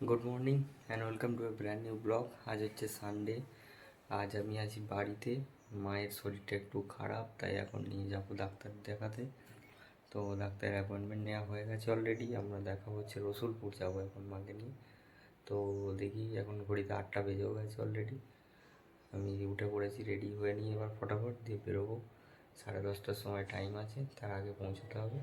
Good morning and welcome to A brand new blog. আজ হচ্ছে Sunday. আজ আমি আছি বাড়িতে। মায়ের শরীরটা একটু খারাপ, তাই এখন নিয়ে যাব ডাক্তার দেখাতে। তো ডাক্তারের অ্যাপয়েন্টমেন্ট নেওয়া হয়ে গেছে অলরেডি। আমরা দেখা হচ্ছে রসুলপুর যাবো এখন মাকে নিয়ে। তো দেখি, এখন ঘড়িতে 8টা বেজেও গেছে অলরেডি। আমি উঠে পড়েছি, রেডি হয়ে নিয়ে এবার ফটাফট দিয়ে বেরোবো। 10:30টার সময় টাইম আছে, তার আগে পৌঁছতে হবে।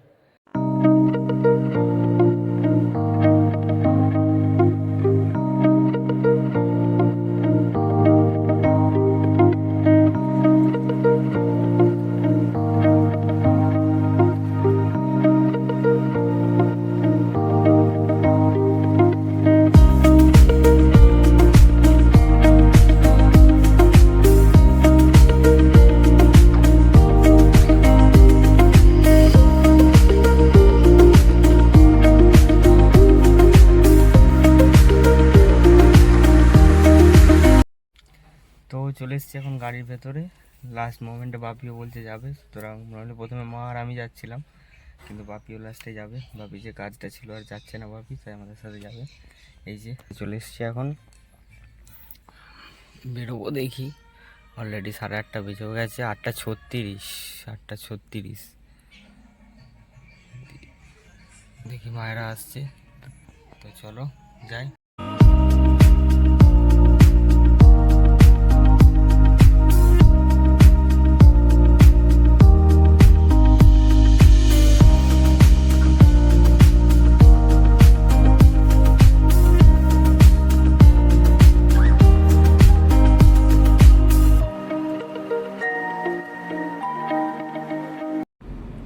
তো চলে এসেছি এখন গাড়ির ভেতরে। লাস্ট মোমেন্টে বাপিও বলছে যাবে, সুতরাং নাহলে প্রথমে মা আর আমি যাচ্ছিলাম, কিন্তু বাপিও লাস্টে যাবে। বাপি যে কাজটা ছিল আর যাচ্ছে না বাপি, তাই আমাদের সাথে যাবে। এই যে চলে এসেছি এখন, বেরোবো। দেখি, অলরেডি 8:30 বেজেও গেছে। 8:36, 8:36। দেখি মায়েরা আসছে, তো চলো যাই।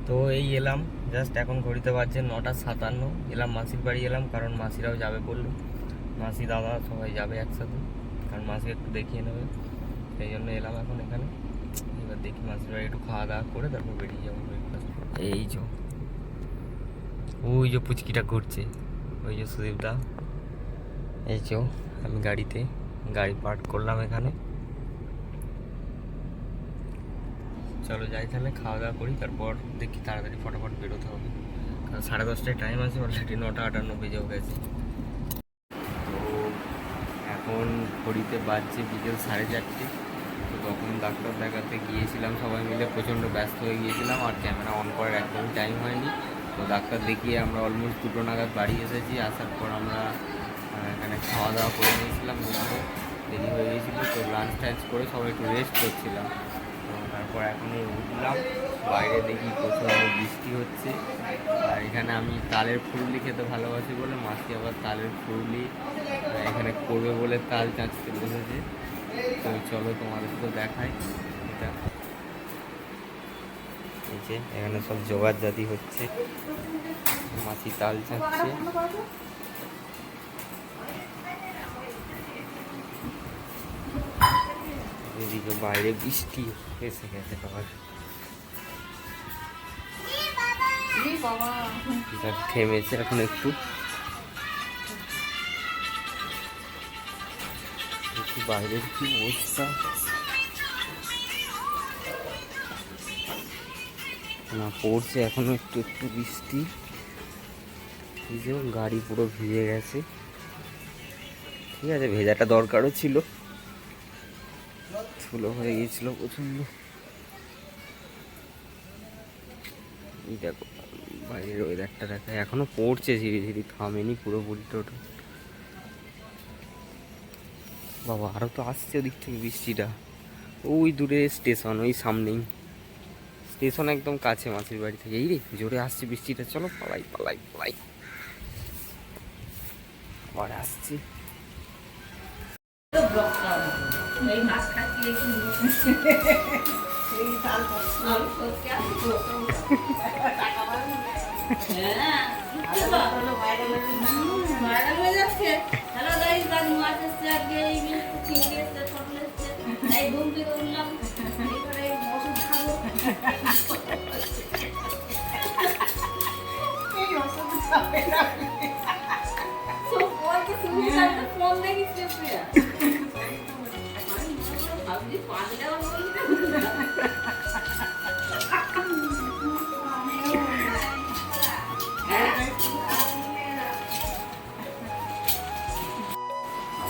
তো এই এলাম, জাস্ট এখন ঘড়িতে বাজছে 9:57। এলাম মাসির বাড়ি এলাম, কারণ মাসিরাও যাবে বললো। মাসি দাদা সবাই যাবে একসাথে, কারণ মাসি একটু দেখিয়ে নেবে, সেই জন্য এলাম এখন এখানে। এবার দেখি মাসির বাড়ি একটু খাওয়া দাওয়া করে তারপর বেরিয়ে যাবো ব্রেকফাস্ট। এই যে ওই যে পুচকিটা ঘুরছে, ওই যে সুদীপদা। এই যে আমি গাড়িতে, গাড়ি পার্ক করলাম এখানে। চলো যাই তাহলে, খাওয়া দাওয়া করি, তারপর দেখি তাড়াতাড়ি ফটাফট বেরোতে হবে, কারণ 10:30টায় টাইম আছে অলরেডি। 9:58 বেজেও গেছে। তো এখন ঘড়িতে বাজছে বিকেল 4:30। তো তখন ডাক্তার দেখাতে গিয়েছিলাম সবাই মিলে, প্রচণ্ড ব্যস্ত হয়ে গিয়েছিলাম আর ক্যামেরা অন করার একদমই টাইম হয়নি। তো ডাক্তার দেখিয়ে আমরা অলমোস্ট 2টো নাগাদ বাড়ি এসেছি। আসার পর আমরা এখানে খাওয়া দাওয়া করে নিয়েছিলাম, দেরি হয়ে গিয়েছিলো। তো লাঞ্চ টাঞ্চ করে সবাই একটু রেস্ট করছিলাম। তো তারপর এখন উঠলাম, বাইরে দেখি প্রচণ্ড বৃষ্টি হচ্ছে। আর এখানে আমি তালের ফুললি খেতে ভালোবাসি বলে মাসি আবার তালের ফুললি এখানে করবে বলে তাল চাঁচতে বসেছে। তো চলো তোমাদের তো দেখাই এটা। এই যে এখানে সব জোগাড় জাতি হচ্ছে, মাছি তাল চাচ্ছে। এদিকে বাইরে বৃষ্টি এসে গেছে আবার, থেমেছে এখন একটু। বাইরের কি অবস্থা না, পড়ছে এখনো একটু একটু বৃষ্টি। এই যে গাড়ি পুরো ভিজে গেছে। ঠিক আছে, ভেজাটা দরকারও ছিল, ধুলো হয়ে গিয়েছিল প্রচন্ড। এই দেখো বাইরের ওয়েদারটা দেখা, এখনো পড়ছে ধীরে ধীরে, থামেনি পুরোপুরি টোটো। বাবা আরো তো আসছে ওদিক থেকে বৃষ্টিটা। ওই দূরে স্টেশন, ওই সামনেই স্টেশন, একদম কাছে মাসির বাড়ি থেকে। এই রে জোরে আসছে বৃষ্টিটা, চলো পালাই পালাই পালাই। আবার আসছে।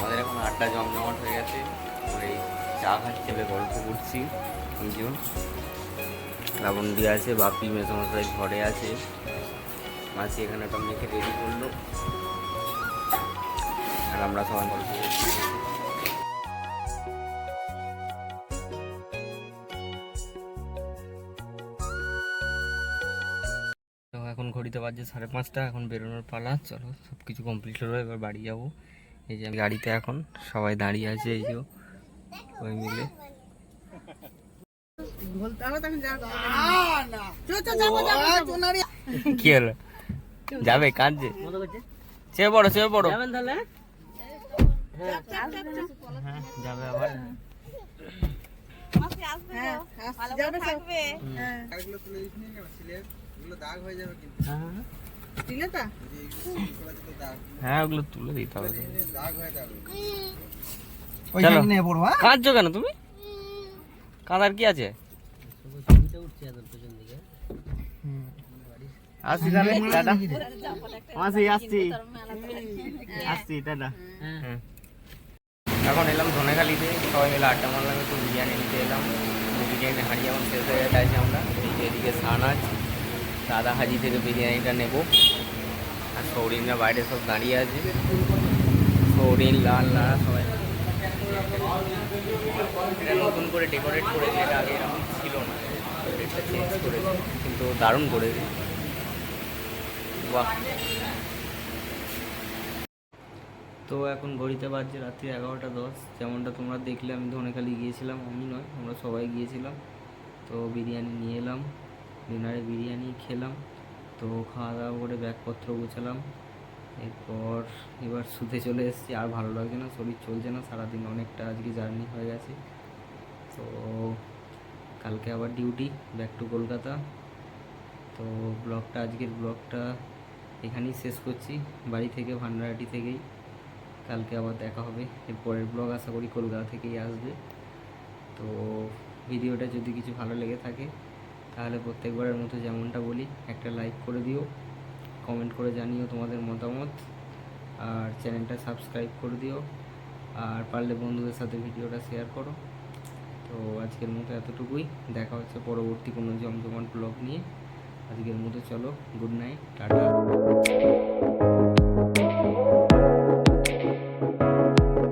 আমাদের এখন আড্ডা জমজমাট হয়ে গেছে, ওই চা খাচ্ছি, গল্প করছি। তিনজন লাবণী আছে, বাপি মেসমশাই ঘরে আছে, মাসি এখানে একটা মেখে রেডি করলো, আর আমরা সবাই গল্প করছি। তো এখন ঘড়িতে বাজছে 5:30, এখন বেরোনোর পালা। চলো সব কিছু কমপ্লিট হলো, এবার বাড়ি যাবো। এই যে গাড়িতে এখন সবাই দাঁড়িয়ে আছে, এই যে ওই মিলে। কি হলো, যাবে কাঁদছে, চেয়ে পড়ো চেয়ে পড়ো, যাবে আবার। হ্যাঁ ওগুলো তুলে দিতে হবে। কাঁদছো কেন তুমি, কাঁদার কি আছে? আসছি তাহলে, টাটা। আসছি আসছি আসছি, টাটা। এখন এলাম ধনেখালিতে, সবাই মিলে আড্ডা মারলাম, একটু বিরিয়ানি নিতে এলাম। বিরিয়ানি হাঁড়ি যেমন শেষ হয়ে গেছে, আমরা এদিকে সানাজ দাদা হাজি থেকে বিরিয়ানিটা নেব। আর সৌরিনরা বাইরে সব দাঁড়িয়ে আছে, সৌরিন লাল লাল সবাই। এটা নতুন করে ডেকোরেট করেছে, এটা আগে এরকম ছিল না, এটা চেঞ্জ করেছে, কিন্তু দারুণ করেছে, বাহ। তো এখন ঘড়িতে বাজছে রাত্রি 11:10। যেমনটা তোমরা দেখলে, আমি ধনেখালি গিয়েছিলাম, আমি নয় আমরা সবাই গিয়েছিলাম। তো বিরিয়ানি নিয়ে এলাম, ডিনারে বিরিয়ানি খেলাম। তো খাওয়া দাওয়া করে ব্যাগপত্র গোছালাম, এরপর এবার শুতে চলে এসেছি। আর ভালো লাগছে না, শরীর চলছে না, সারাদিন অনেকটা আজকে জার্নি হয়ে গেছে। তো কালকে আবার ডিউটি, ব্যাক টু কলকাতা। তো আজকের ব্লগটা এখানেই শেষ করছি, বাড়ি থেকে, ভান্ডারহাটি থেকেই। কালকে আবার দেখা হবে, এরপরের ব্লগ আশা করি কলকাতা থেকেই আসবে। তো ভিডিওটা যদি কিছু ভালো লেগে থাকে তাহলে প্রত্যেকবারের মতো যেমনটা বলি, একটা লাইক করে দিও, কমেন্ট করে জানিও তোমাদের মতামত, আর চ্যানেলটা সাবস্ক্রাইব করে দিও, আর পারলে বন্ধুদের সাথে ভিডিওটা শেয়ার করো। তো আজকের মতো এতটুকুই, দেখা হচ্ছে পরবর্তী কোনো জমজমাট ব্লগ নিয়ে। আজকের মতো চলো, গুড নাইট, টাটা।